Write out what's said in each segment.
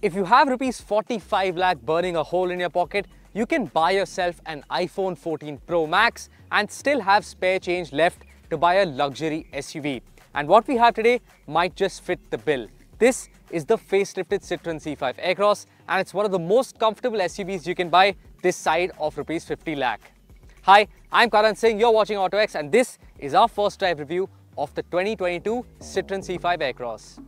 If you have rupees 45 lakh burning a hole in your pocket, you can buy yourself an iPhone 14 Pro Max and still have spare change left to buy a luxury SUV. And what we have today might just fit the bill. This is the facelifted Citroen C5 Aircross, and it's one of the most comfortable SUVs you can buy this side of rupees 50 lakh. Hi, I'm Karan Singh, you're watching AutoX, and this is our first drive review of the 2022 Citroen C5 Aircross.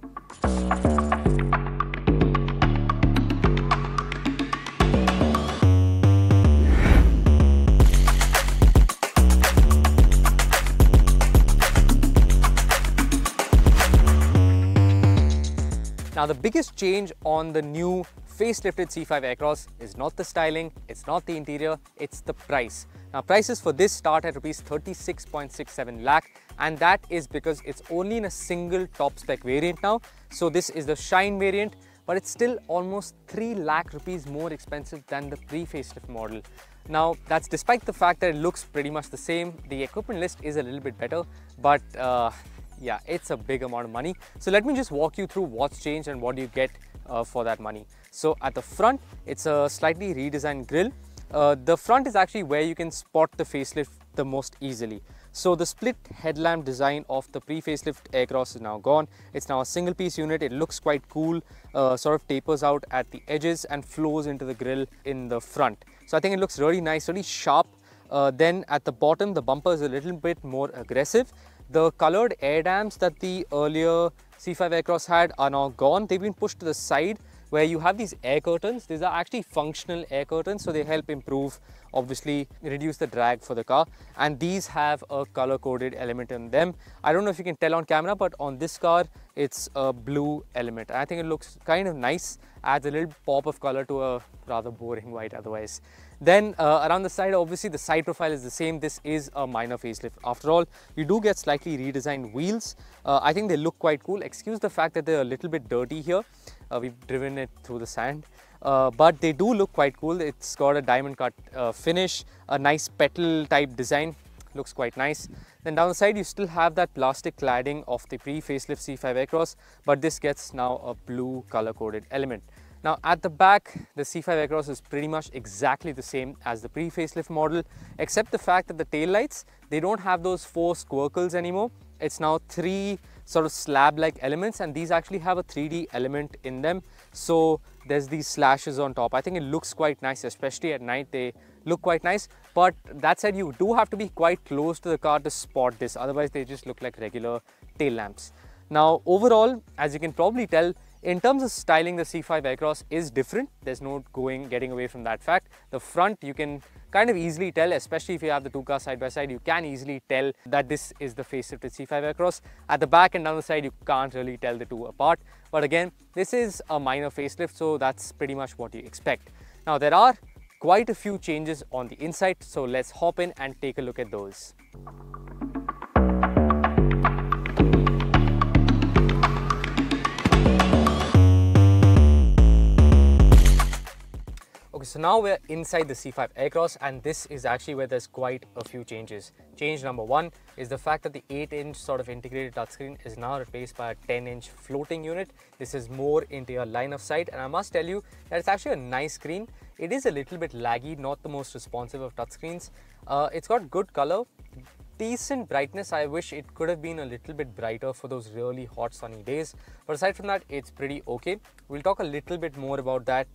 Now, the biggest change on the new facelifted C5 Aircross is not the styling, it's not the interior, it's the price. Now, prices for this start at rupees 36.67 lakh, and that is because it's only in a single top spec variant now. So this is the Shine variant, but it's still almost 3 lakh rupees more expensive than the pre-facelift model. Now, that's despite the fact that it looks pretty much the same. The equipment list is a little bit better, but yeah, it's a big amount of money. So let me just walk you through what's changed and what do you get for that money. So at the front, it's a slightly redesigned grille. The front is actually where you can spot the facelift the most easily. So the split headlamp design of the pre-facelift Aircross is now gone. It's now a single piece unit. It looks quite cool, sort of tapers out at the edges and flows into the grille in the front. So I think it looks really nice, really sharp. Then at the bottom, the bumper is a little bit more aggressive. The colored air dams that the earlier C5 Aircross had are now gone. They've been pushed to the side where you have these air curtains. These are actually functional air curtains, so they help improve, obviously reduce the drag for the car. And these have a color-coded element in them. I don't know if you can tell on camera, but on this car, it's a blue element. I think it looks kind of nice, adds a little pop of color to a rather boring white otherwise. Then around the side, obviously the side profile is the same. This is a minor facelift. After all, you do get slightly redesigned wheels. I think they look quite cool. Excuse the fact that they're a little bit dirty here. We've driven it through the sand, but they do look quite cool. It's got a diamond cut finish, a nice petal type design, looks quite nice. Then down the side, you still have that plastic cladding of the pre-facelift C5 Aircross, but this gets now a blue color-coded element. Now at the back, the C5 Aircross is pretty much exactly the same as the pre-facelift model, except the fact that the tail lights, they don't have those 4 squircles anymore. It's now 3 sort of slab-like elements, and these actually have a 3D element in them. So there's these slashes on top. I think it looks quite nice, especially at night. They look quite nice. But that said, you do have to be quite close to the car to spot this. Otherwise, they just look like regular tail lamps. Now, overall, as you can probably tell, in terms of styling, the C5 Aircross is different. There's no getting away from that fact. The front, you can kind of easily tell, especially if you have the two cars side by side, you can easily tell that this is the facelifted C5 Aircross. At the back and down the side, you can't really tell the two apart. But again, this is a minor facelift, so that's pretty much what you expect. Now, there are quite a few changes on the inside, so let's hop in and take a look at those. Okay, so now we're inside the C5 Aircross, and this is actually where there's quite a few changes. Change number 1 is the fact that the 8-inch sort of integrated touchscreen is now replaced by a 10-inch floating unit. This is more into your line of sight, and I must tell you that it's actually a nice screen. It is a little bit laggy, not the most responsive of touchscreens. It's got good color, decent brightness. I wish it could have been a little bit brighter for those really hot sunny days, but aside from that, it's pretty okay. We'll talk a little bit more about that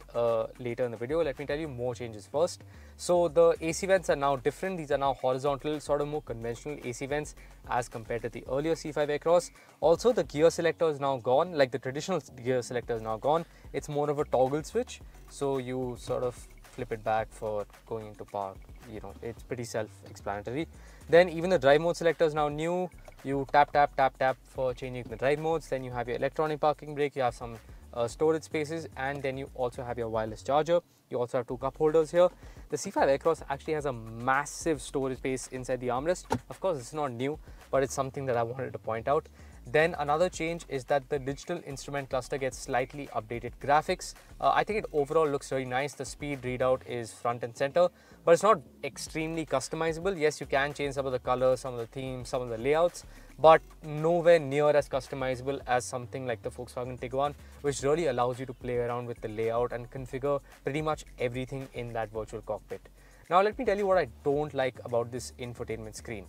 later in the video. Let me tell you more changes first. So the AC vents are now different. These are now horizontal, sort of more conventional AC vents as compared to the earlier C5 Aircross. Also, the gear selector is now gone, like the traditional gear selector is now gone. It's more of a toggle switch, so you sort of flip it back for going into park. You know, it's pretty self-explanatory. Then even the drive mode selector is now new. You tap, tap, tap, tap for changing the drive modes. Then you have your electronic parking brake. You have some storage spaces, and then you also have your wireless charger. You also have 2 cup holders here. The C5 Aircross actually has a massive storage space inside the armrest. Of course, it's not new, but it's something that I wanted to point out. Then another change is that the digital instrument cluster gets slightly updated graphics. I think it overall looks very nice. The speed readout is front and center, but it's not extremely customizable. Yes, you can change some of the colors, some of the themes, some of the layouts, but nowhere near as customizable as something like the Volkswagen Tiguan, which really allows you to play around with the layout and configure pretty much everything in that virtual cockpit. Now let me tell you what I don't like about this infotainment screen.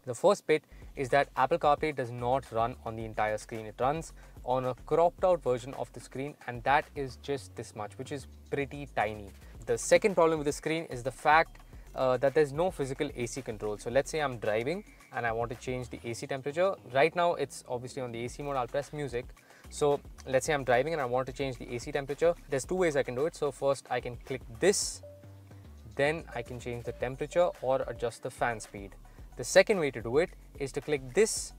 The first bit is that Apple CarPlay does not run on the entire screen. It runs on a cropped out version of the screen, and that is just this much, which is pretty tiny. The second problem with the screen is the fact that there's no physical AC control. So let's say I'm driving and I want to change the AC temperature. Right now it's obviously on the AC mode. I'll press music. So let's say I'm driving and I want to change the AC temperature. There's two ways I can do it. So first I can click this, then I can change the temperature or adjust the fan speed. The second way to do it is to click this,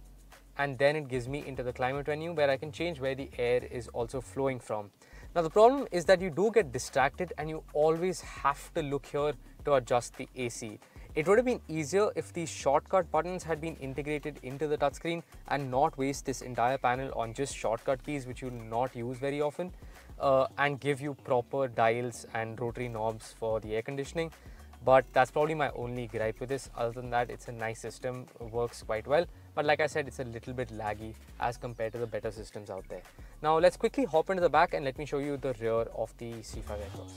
and then it gives me into the climate menu where I can change where the air is also flowing from. Now the problem is that you do get distracted and you always have to look here to adjust the AC. It would have been easier if these shortcut buttons had been integrated into the touchscreen and not waste this entire panel on just shortcut keys which you will not use very often, and give you proper dials and rotary knobs for the air conditioning. But that's probably my only gripe with this. Other than that, it's a nice system, works quite well. But like I said, it's a little bit laggy as compared to the better systems out there. Now let's quickly hop into the back and let me show you the rear of the C5 Aircross.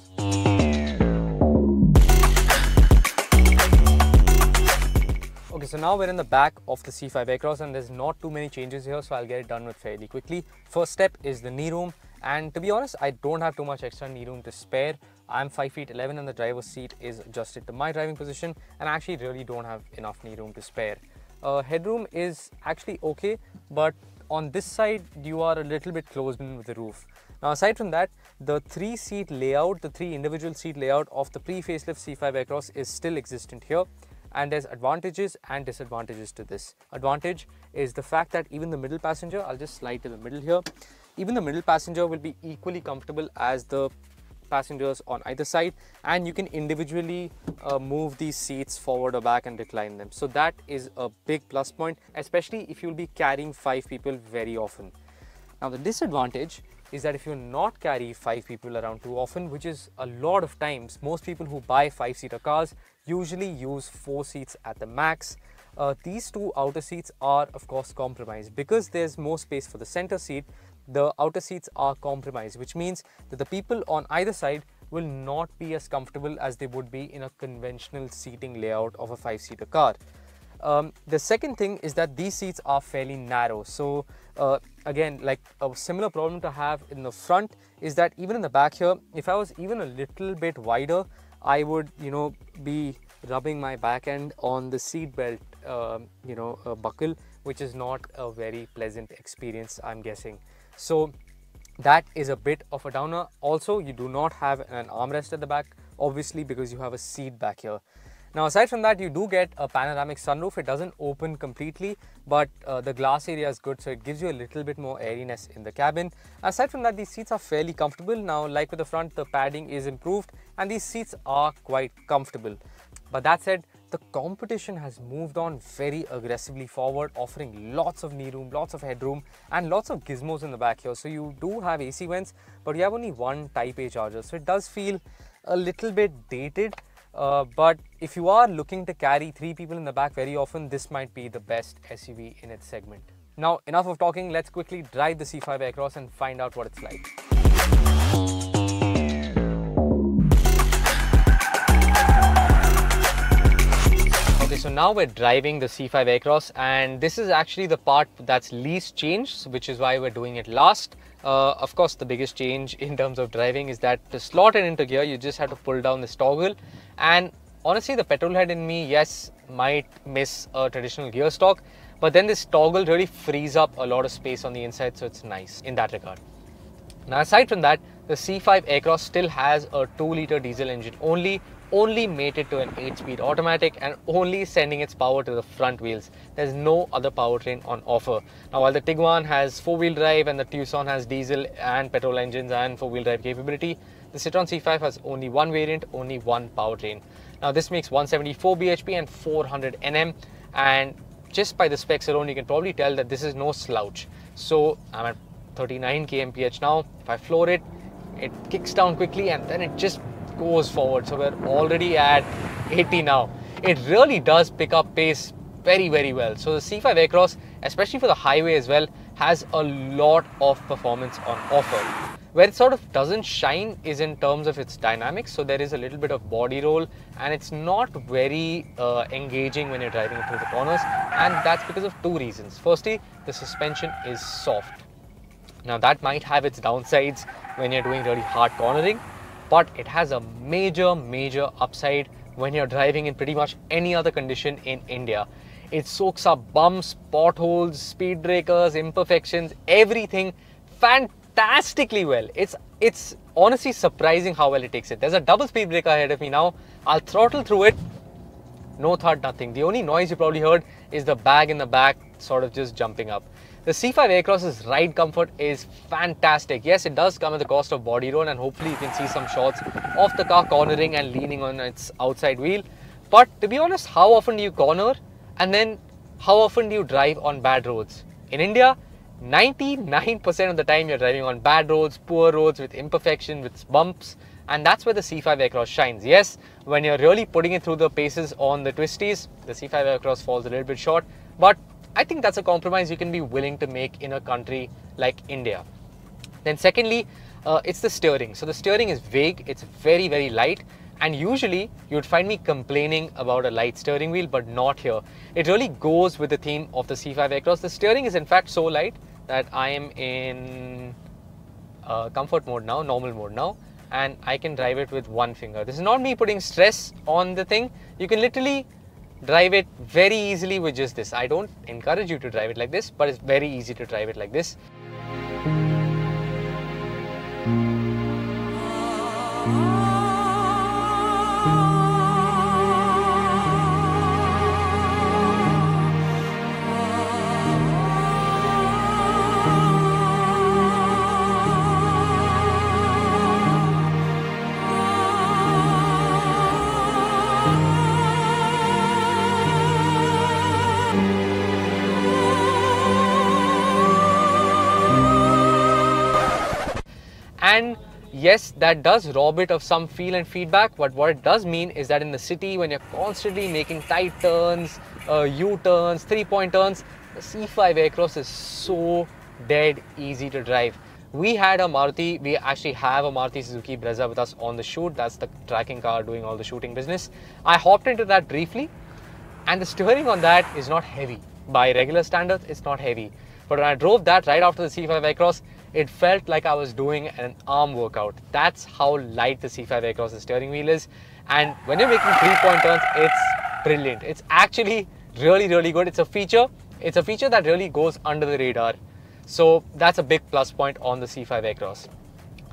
Okay, so now we're in the back of the C5 Aircross and there's not too many changes here, so I'll get it done with fairly quickly. First step is the knee room, and to be honest, I don't have too much extra knee room to spare. I'm 5'11" and the driver's seat is adjusted to my driving position, and I actually really don't have enough knee room to spare. Headroom is actually okay, but on this side you are a little bit closed in with the roof. Now aside from that, the three individual seat layout of the pre-facelift C5 Aircross is still existent here. And there's advantages and disadvantages to this. Advantage is the fact that even the middle passenger, I'll just slide to the middle here, even the middle passenger will be equally comfortable as the passengers on either side, and you can individually move these seats forward or back and recline them. So that is a big plus point, especially if you'll be carrying 5 people very often. Now the disadvantage is that if you not carry 5 people around too often, which is a lot of times, most people who buy 5-seater cars usually use 4 seats at the max. These two outer seats are of course compromised. Because there's more space for the center seat, the outer seats are compromised, which means that the people on either side will not be as comfortable as they would be in a conventional seating layout of a 5-seater car. The second thing is that these seats are fairly narrow. So again, like a similar problem to have in the front is that even in the back here, if I was even a little bit wider, I would, be rubbing my back end on the seat belt, buckle, which is not a very pleasant experience, I'm guessing. So that is a bit of a downer. Also, you do not have an armrest at the back, obviously, because you have a seat back here. Now aside from that, you do get a panoramic sunroof. It doesn't open completely, but the glass area is good, so it gives you a little bit more airiness in the cabin. Aside from that, these seats are fairly comfortable. Now, like with the front, the padding is improved and these seats are quite comfortable. But that said, the competition has moved on very aggressively forward, offering lots of knee room, lots of headroom and lots of gizmos in the back here. So you do have AC vents, but you have only one Type A charger. So it does feel a little bit dated. But if you are looking to carry 3 people in the back very often, this might be the best SUV in its segment. Now, enough of talking, let's quickly drive the C5 Aircross and find out what it's like. Okay, so now we're driving the C5 Aircross, and this is actually the part that's least changed, which is why we're doing it last. Of course, the biggest change in terms of driving is that to slot it into gear, you just have to pull down this toggle. And honestly, the petrol head in me, yes, might miss a traditional gear stock, but then this toggle really frees up a lot of space on the inside, so it's nice in that regard. Now, aside from that, the C5 Aircross still has a 2-liter diesel engine only mated to an 8-speed automatic and only sending its power to the front wheels. There's no other powertrain on offer. Now, while the Tiguan has 4-wheel drive and the Tucson has diesel and petrol engines and 4-wheel drive capability, the Citroen C5 has only one variant, only one powertrain. Now, this makes 174 bhp and 400 Nm, and just by the specs alone, you can probably tell that this is no slouch. So I'm at 39 kmph now. If I floor it, it kicks down quickly and then it just goes forward. So we're already at 80 now. It really does pick up pace very, very well. So the C5 Aircross especially for the highway as well, has a lot of performance on offer. Where it sort of doesn't shine is in terms of its dynamics. So there is a little bit of body roll and it's not very engaging when you're driving through the corners. And that's because of two reasons. Firstly, the suspension is soft. Now that might have its downsides when you're doing really hard cornering, but it has a major upside when you're driving in pretty much any other condition in India. It soaks up bumps, potholes, speed breakers, imperfections, everything fantastically well. It's honestly surprising how well it takes it. There's a double speed breaker ahead of me now. I'll throttle through it. No thud, nothing. The only noise you probably heard is the bag in the back sort of just jumping up. The C5 Aircross's ride comfort is fantastic. Yes, it does come at the cost of body roll, and hopefully you can see some shots of the car cornering and leaning on its outside wheel. But to be honest, how often do you corner? And then how often do you drive on bad roads? In India, 99% of the time you're driving on bad roads, poor roads with imperfection, with bumps, and that's where the C5 Aircross shines. Yes, when you're really putting it through the paces on the twisties, the C5 Aircross falls a little bit short, but I think that's a compromise you can be willing to make in a country like India. Then secondly, it's the steering. So the steering is vague, it's very light, and usually you'd find me complaining about a light steering wheel, but not here. It really goes with the theme of the C5 Aircross. The steering is in fact so light that I am in comfort mode now, normal mode now, and I can drive it with one finger. This is not me putting stress on the thing. You can literally drive it very easily with just this. I don't encourage you to drive it like this, but it's very easy to drive it like this. And yes, that does rob it of some feel and feedback, but what it does mean is that in the city, when you're constantly making tight turns, U-turns, 3-point turns, the C5 Aircross is so dead easy to drive. We had a Maruti, we actually have a Maruti Suzuki Brezza with us on the shoot. That's the tracking car doing all the shooting business. I hopped into that briefly, and the steering on that is not heavy. By regular standards, it's not heavy. But when I drove that right after the C5 Aircross, it felt like I was doing an arm workout. That's how light the C5 Aircross's steering wheel is. And when you're making 3-point turns, it's brilliant. It's actually really good. It's a feature that really goes under the radar. So that's a big plus point on the C5 Aircross.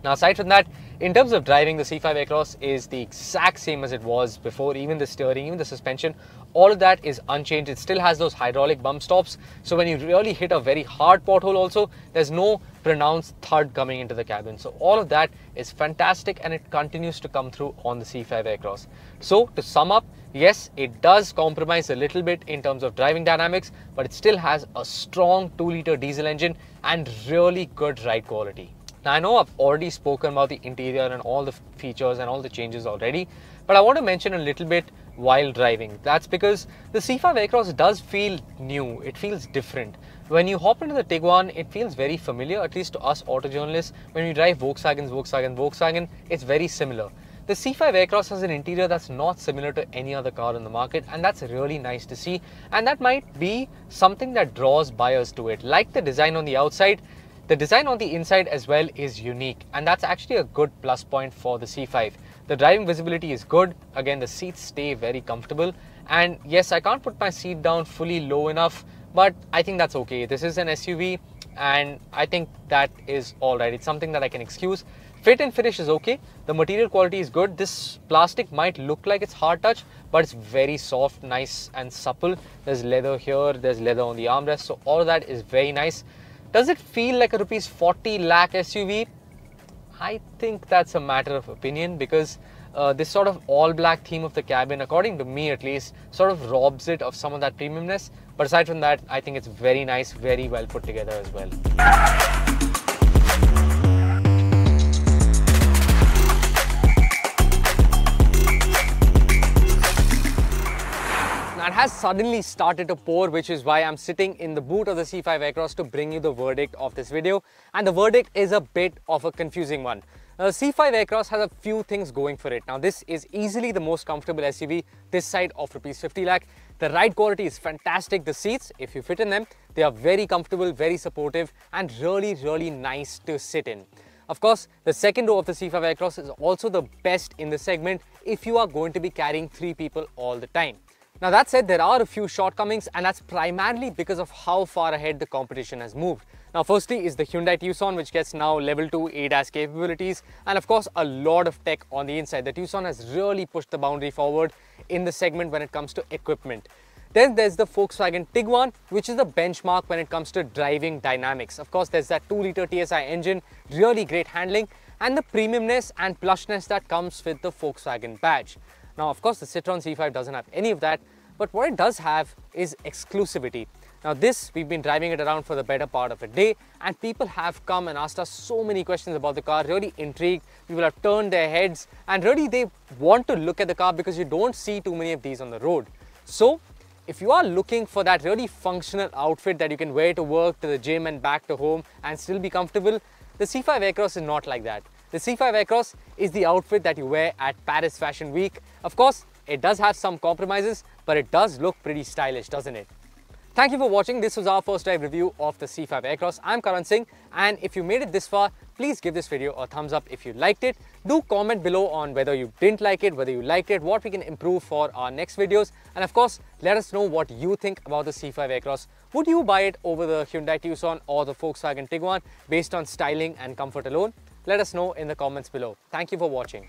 Now, aside from that, in terms of driving, the C5 Aircross is the exact same as it was before. Even the steering, even the suspension, all of that is unchanged. It still has those hydraulic bump stops. So when you really hit a very hard pothole also, there's no pronounced thud coming into the cabin. So all of that is fantastic, and it continues to come through on the C5 Aircross. So to sum up, yes, it does compromise a little bit in terms of driving dynamics, but it still has a strong 2-liter diesel engine and really good ride quality. Now, I know I've already spoken about the interior and all the features and all the changes already, but I want to mention a little bit while driving. That's because the C5 Aircross does feel new. It feels different. When you hop into the Tiguan, it feels very familiar, at least to us auto journalists. When we drive Volkswagen, it's very similar. The C5 Aircross has an interior that's not similar to any other car in the market, and that's really nice to see. And that might be something that draws buyers to it. Like the design on the outside, the design on the inside as well is unique, and that's actually a good plus point for the C5. The driving visibility is good. Again, the seats stay very comfortable. And yes, I can't put my seat down fully low enough, but I think that's okay. This is an SUV, and I think that is all right. It's something that I can excuse. Fit and finish is okay. The material quality is good. This plastic might look like it's hard touch, but it's very soft, nice and supple. There's leather here, there's leather on the armrest, so all of that is very nice. Does it feel like a rupees 40 lakh SUV? I think that's a matter of opinion, because this sort of all black theme of the cabin, according to me at least, sort of robs it of some of that premiumness. But aside from that, I think it's very nice, very well put together as well. Now, it has suddenly started to pour, which is why I'm sitting in the boot of the C5 Aircross to bring you the verdict of this video. And the verdict is a bit of a confusing one. Now, the C5 Aircross has a few things going for it. Now, this is easily the most comfortable SUV this side of rupees 50 lakh. The ride quality is fantastic. The seats, if you fit in them, they are very comfortable, very supportive, and really nice to sit in. Of course, the second row of the C5 Aircross is also the best in the segment if you are going to be carrying 3 people all the time. Now that said, there are a few shortcomings, and that's primarily because of how far ahead the competition has moved. Now firstly is the Hyundai Tucson, which gets now level 2 ADAS capabilities, and of course a lot of tech on the inside. The Tucson has really pushed the boundary forward in the segment when it comes to equipment. Then there's the Volkswagen Tiguan, which is the benchmark when it comes to driving dynamics. Of course, there's that 2-litre TSI engine, really great handling, and the premiumness and plushness that comes with the Volkswagen badge. Now, of course, the Citroen C5 doesn't have any of that, but what it does have is exclusivity. Now this, we've been driving it around for the better part of a day, and people have come and asked us so many questions about the car, really intrigued. People have turned their heads, and really they want to look at the car because you don't see too many of these on the road. So, if you are looking for that really functional outfit that you can wear to work, to the gym and back to home and still be comfortable, the C5 Aircross is not like that. The C5 Aircross is the outfit that you wear at Paris Fashion Week. Of course, it does have some compromises, but it does look pretty stylish, doesn't it? Thank you for watching. This was our first drive review of the C5 Aircross. I'm Karan Singh, and if you made it this far, please give this video a thumbs up if you liked it. Do comment below on whether you didn't like it, whether you liked it, what we can improve for our next videos. And of course, let us know what you think about the C5 Aircross. Would you buy it over the Hyundai Tucson or the Volkswagen Tiguan based on styling and comfort alone? Let us know in the comments below. Thank you for watching.